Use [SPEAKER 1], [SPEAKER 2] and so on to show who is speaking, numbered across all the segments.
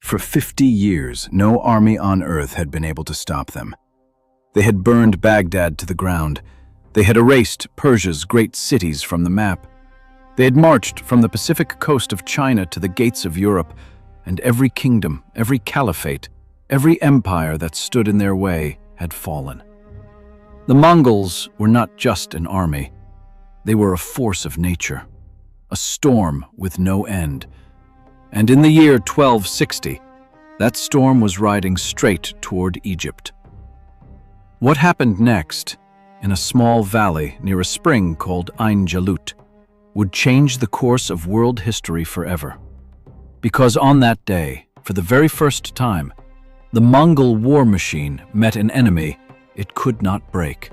[SPEAKER 1] For 50 years, no army on earth had been able to stop them. They had burned Baghdad to the ground. They had erased Persia's great cities from the map. They had marched from the Pacific coast of China to the gates of Europe, and every kingdom, every caliphate, every empire that stood in their way had fallen. The Mongols were not just an army. They were a force of nature, a storm with no end. And in the year 1260, that storm was riding straight toward Egypt. What happened next, in a small valley near a spring called Ain Jalut, would change the course of world history forever. Because on that day, for the very first time, the Mongol war machine met an enemy it could not break.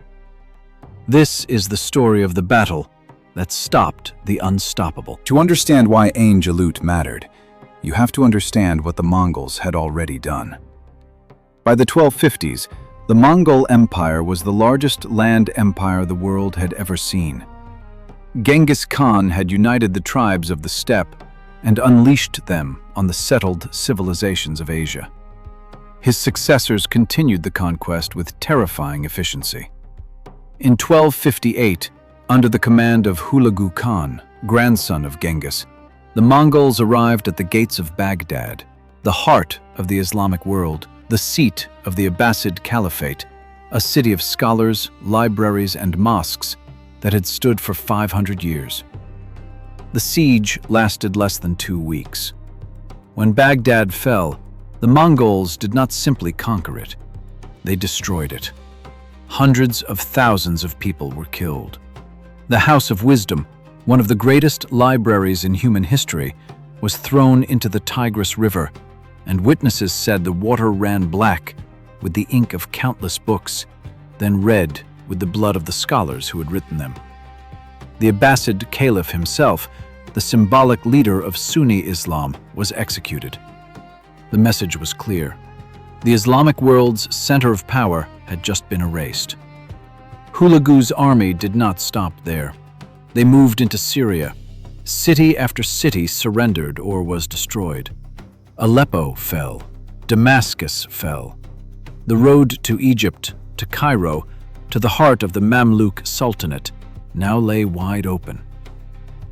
[SPEAKER 1] This is the story of the battle that stopped the unstoppable.
[SPEAKER 2] To understand why Ain Jalut mattered, you have to understand what the Mongols had already done. By the 1250s, the Mongol Empire was the largest land empire the world had ever seen. Genghis Khan had united the tribes of the steppe and unleashed them on the settled civilizations of Asia. His successors continued the conquest with terrifying efficiency. In 1258, under the command of Hulagu Khan, grandson of Genghis, the Mongols arrived at the gates of Baghdad, the heart of the Islamic world, the seat of the Abbasid Caliphate, a city of scholars, libraries, and mosques that had stood for 500 years. The siege lasted less than 2 weeks. When Baghdad fell, the Mongols did not simply conquer it, they destroyed it. Hundreds of thousands of people were killed. The House of Wisdom, one of the greatest libraries in human history, was thrown into the Tigris River, and witnesses said the water ran black with the ink of countless books, then red with the blood of the scholars who had written them. The Abbasid Caliph himself, the symbolic leader of Sunni Islam, was executed. The message was clear. The Islamic world's center of power had just been erased. Hulagu's army did not stop there. They moved into Syria. City after city surrendered or was destroyed. Aleppo fell. Damascus fell. The road to Egypt, to Cairo, to the heart of the Mamluk Sultanate now lay wide open.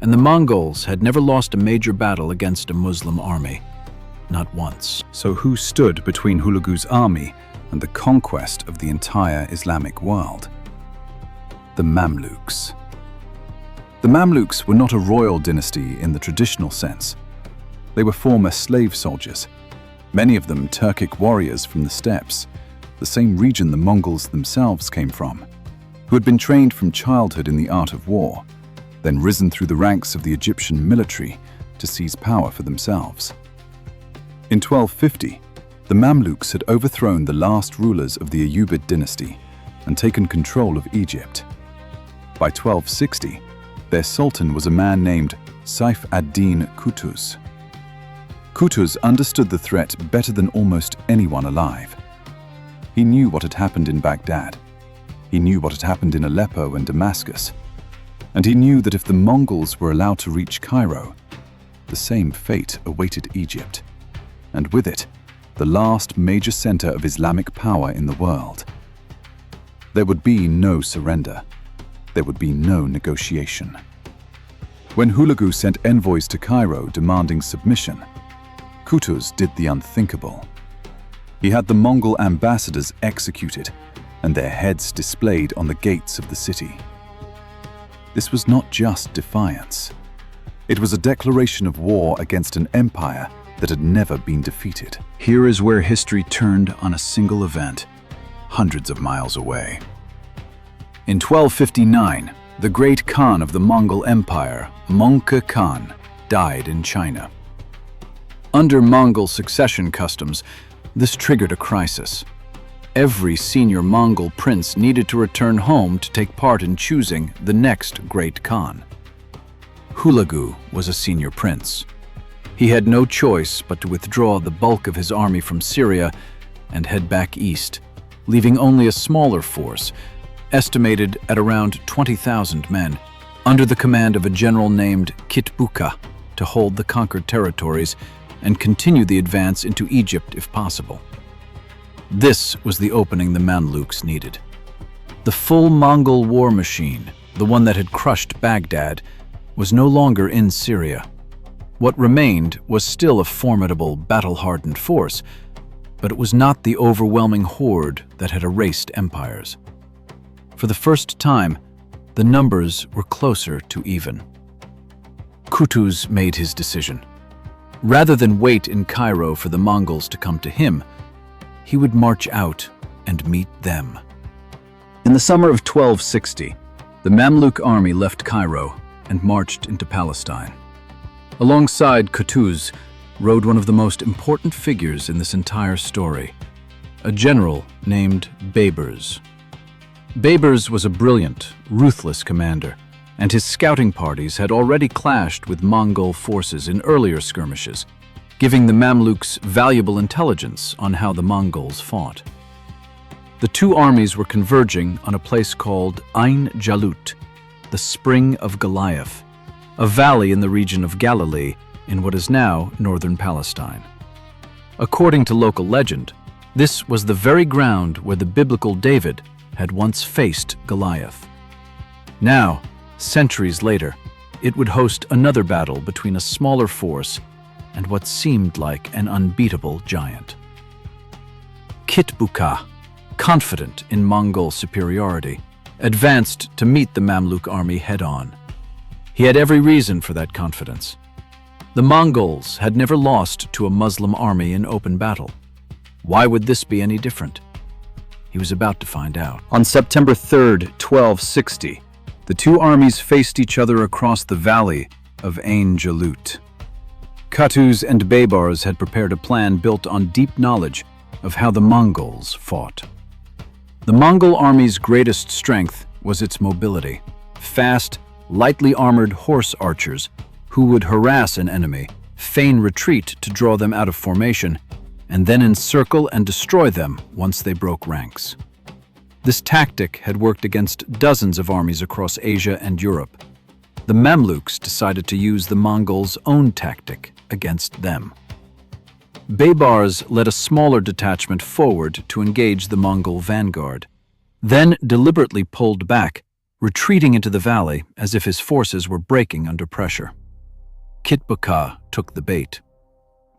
[SPEAKER 2] And the Mongols had never lost a major battle against a Muslim army. Not once. So who stood between Hulagu's army and the conquest of the entire Islamic world? The Mamluks. The Mamluks were not a royal dynasty in the traditional sense. They were former slave soldiers, many of them Turkic warriors from the steppes, the same region the Mongols themselves came from, who had been trained from childhood in the art of war, then risen through the ranks of the Egyptian military to seize power for themselves. In 1250, the Mamluks had overthrown the last rulers of the Ayyubid dynasty and taken control of Egypt. By 1260, their sultan was a man named Saif ad-Din Qutuz. Qutuz understood the threat better than almost anyone alive. He knew what had happened in Baghdad. He knew what had happened in Aleppo and Damascus. And he knew that if the Mongols were allowed to reach Cairo, the same fate awaited Egypt. And with it, the last major center of Islamic power in the world. There would be no surrender. There would be no negotiation. When Hulagu sent envoys to Cairo demanding submission, Qutuz did the unthinkable. He had the Mongol ambassadors executed and their heads displayed on the gates of the city. This was not just defiance. It was a declaration of war against an empire that had never been defeated. Here is where history turned on a single event, hundreds of miles away. In 1259, the great Khan of the Mongol Empire, Mongke Khan, died in China. Under Mongol succession customs, this triggered a crisis. Every senior Mongol prince needed to return home to take part in choosing the next great Khan. Hulagu was a senior prince. He had no choice but to withdraw the bulk of his army from Syria and head back east, leaving only a smaller force, estimated at around 20,000 men, under the command of a general named Kitbuka, to hold the conquered territories
[SPEAKER 1] and continue the advance into Egypt if possible. This was the opening the Mamluks needed. The full Mongol war machine, the one that had crushed Baghdad, was no longer in Syria. What remained was still a formidable, battle-hardened force, but it was not the overwhelming horde that had erased empires. For the first time, the numbers were closer to even. Qutuz made his decision. Rather than wait in Cairo for the Mongols to come to him, he would march out and meet them. In the summer of 1260, the Mamluk army left Cairo and marched into Palestine. Alongside Qutuz rode one of the most important figures in this entire story, a general named Baybars. Baybars was a brilliant, ruthless commander, and his scouting parties had already clashed with Mongol forces in earlier skirmishes, giving the Mamluks valuable intelligence on how the Mongols fought. The two armies were converging on a place called Ain Jalut, the Spring of Goliath, a valley in the region of Galilee in what is now northern Palestine. According to local legend, this was the very ground where the biblical David had once faced Goliath. Now, centuries later, it would host another battle between a smaller force and what seemed like an unbeatable giant. Kitbuka, confident in Mongol superiority, advanced to meet the Mamluk army head-on. He had every reason for that confidence. The Mongols had never lost to a Muslim army in open battle. Why would this be any different? He was about to find out. On September 3rd, 1260, the two armies faced each other across the valley of Ain Jalut. Qutuz and Baybars had prepared a plan built on deep knowledge of how the Mongols fought. The Mongol army's greatest strength was its mobility. Fast, lightly armored horse archers who would harass an enemy, feign retreat to draw them out of formation, and then encircle and destroy them once they broke ranks. This tactic had worked against dozens of armies across Asia and Europe. The Mamluks decided to use the Mongols' own tactic against them. Baybars led a smaller detachment forward to engage the Mongol vanguard, then deliberately pulled back, retreating into the valley as if his forces were breaking under pressure. Kitbuka took the bait.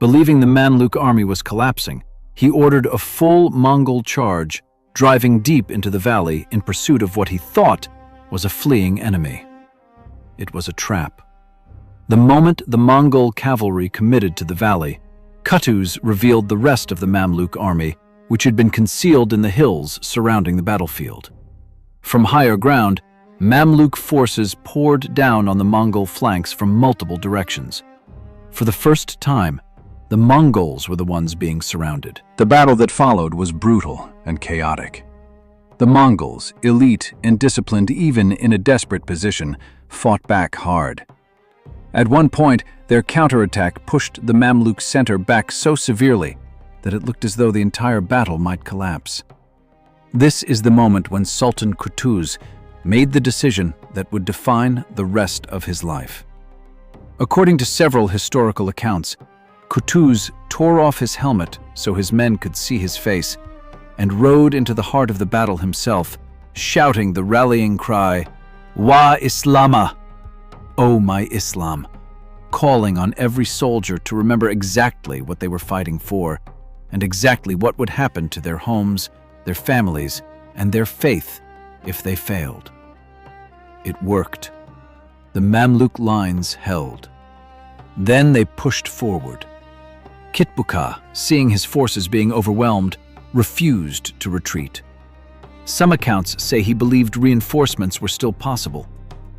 [SPEAKER 1] Believing the Mamluk army was collapsing, he ordered a full Mongol charge, driving deep into the valley in pursuit of what he thought was a fleeing enemy. It was a trap. The moment the Mongol cavalry committed to the valley, Qutuz revealed the rest of the Mamluk army, which had been concealed in the hills surrounding the battlefield. From higher ground, Mamluk forces poured down on the Mongol flanks from multiple directions. For the first time, the Mongols were the ones being surrounded. The battle that followed was brutal and chaotic. The Mongols, elite and disciplined even in a desperate position, fought back hard. At one point, their counterattack pushed the Mamluk center back so severely that it looked as though the entire battle might collapse. This is the moment when Sultan Qutuz made the decision that would define the rest of his life. According to several historical accounts, Qutuz tore off his helmet so his men could see his face and rode into the heart of the battle himself, shouting the rallying cry, "Wa Islama!" "O my Islam!" calling on every soldier to remember exactly what they were fighting for and exactly what would happen to their homes, their families, and their faith if they failed. It worked. The Mamluk lines held. Then they pushed forward. Kitbuka, seeing his forces being overwhelmed, refused to retreat. Some accounts say he believed reinforcements were still possible.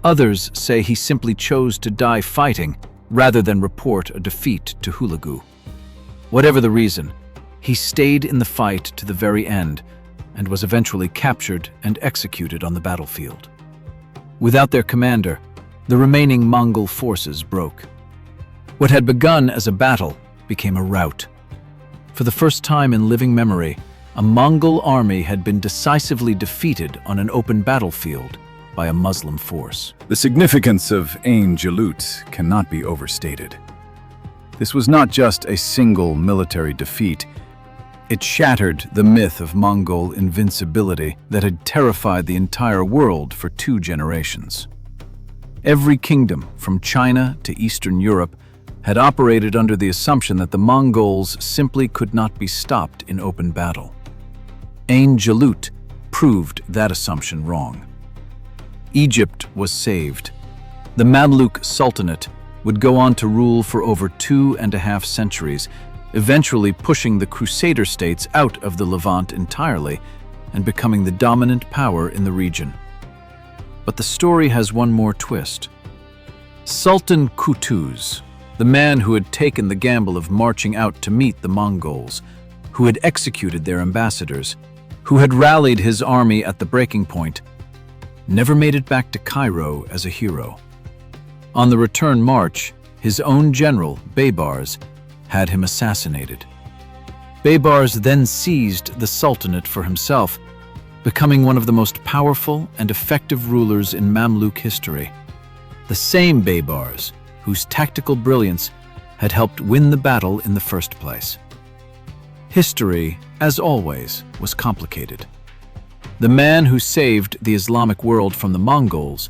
[SPEAKER 1] Others say he simply chose to die fighting rather than report a defeat to Hulagu. Whatever the reason, he stayed in the fight to the very end and was eventually captured and executed on the battlefield. Without their commander, the remaining Mongol forces broke. What had begun as a battle became a rout. For the first time in living memory, a Mongol army had been decisively defeated on an open battlefield by a Muslim force.
[SPEAKER 2] The significance of Ain Jalut cannot be overstated.
[SPEAKER 1] This was not just a single military defeat. It shattered the myth of Mongol invincibility that had terrified the entire world for 2 generations. Every kingdom, from China to Eastern Europe, had operated under the assumption that the Mongols simply could not be stopped in open battle. Ain Jalut proved that assumption wrong. Egypt was saved. The Mamluk Sultanate would go on to rule for over 2.5 centuries, eventually pushing the Crusader states out of the Levant entirely and becoming the dominant power in the region. But the story has one more twist. Sultan Qutuz, the man who had taken the gamble of marching out to meet the Mongols, who had executed their ambassadors, who had rallied his army at the breaking point, never made it back to Cairo as a hero. On the return march, his own general, Baybars, had him assassinated. Baybars then seized the Sultanate for himself, becoming one of the most powerful and effective rulers in Mamluk history. The same Baybars whose tactical brilliance had helped win the battle in the first place. History, as always, was complicated. The man who saved the Islamic world from the Mongols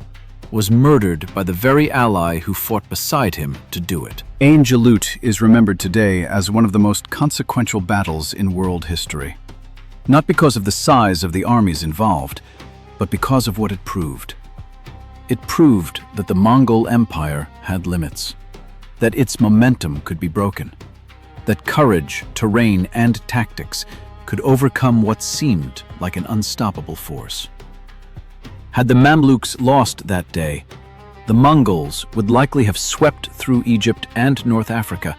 [SPEAKER 1] was murdered by the very ally who fought beside him to do it.
[SPEAKER 2] Ain Jalut is remembered today as one of the most consequential battles in world history. Not because of the size of the armies involved, but because of what it proved. It proved that the Mongol Empire had limits, that its momentum could be broken, that courage, terrain, and tactics could overcome what seemed like an unstoppable force. Had the Mamluks lost that day, the Mongols would likely have swept through Egypt and North Africa,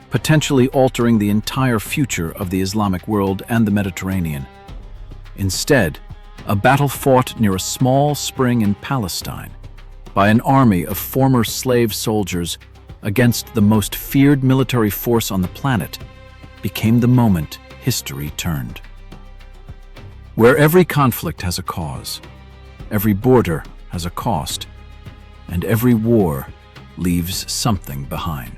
[SPEAKER 2] potentially altering the entire future of the Islamic world and the Mediterranean. Instead, a battle fought near a small spring in Palestine by an army of former slave soldiers against the most feared military force on the planet became the moment history turned. Where every conflict has a cause, every border has a cost, and every war leaves something behind.